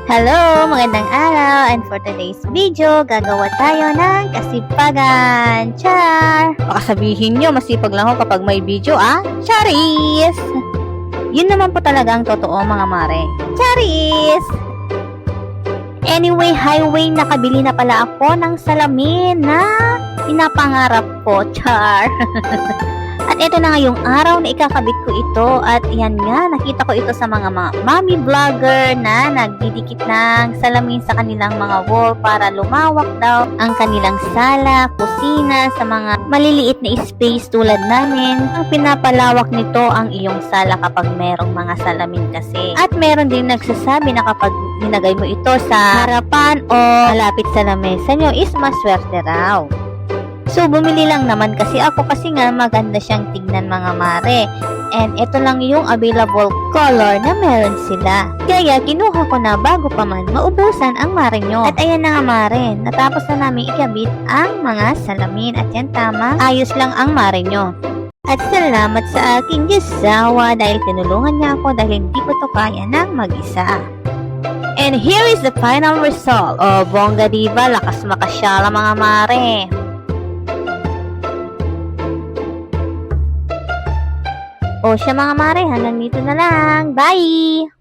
Hello! Magandang araw! And for today's video, gagawa tayo ng kasipagan! Char! Baka sabihin nyo, masipag lang ako kapag may video, Charis! Yun naman po talaga ang totoo, mga mare. Charis! Anyway, highway, nakabili na pala ako ng salamin na pinapangarap ko. Char! At ito na nga yung araw na ikakabit ko ito at yan nga, nakita ko ito sa mga mommy vlogger na nagdidikit ng salamin sa kanilang mga wall para lumawak daw ang kanilang sala, kusina sa mga maliliit na space tulad namin. Ang pinapalawak nito ang iyong sala kapag merong mga salamin kasi. At meron din nagsasabi na kapag nilagay mo ito sa harapan o malapit sa lamesa nyo is maswerte raw. So, bumili lang naman kasi ako kasi nga maganda siyang tignan, mga mare. And ito lang yung available color na meron sila. Kaya kinuha ko na bago pa man maubusan ang mare nyo. At ayan na nga, mare, natapos na namin ikabit ang mga salamin. At yan, tama, ayos lang ang mare nyo. At salamat sa aking asawa dahil tinulungan niya ako dahil hindi ko to kaya ng mag-isa. And here is the final result. Oh, bongga diba? Lakas makasyala, mga mare. O siya, mga mare, hanggang dito na lang. Bye!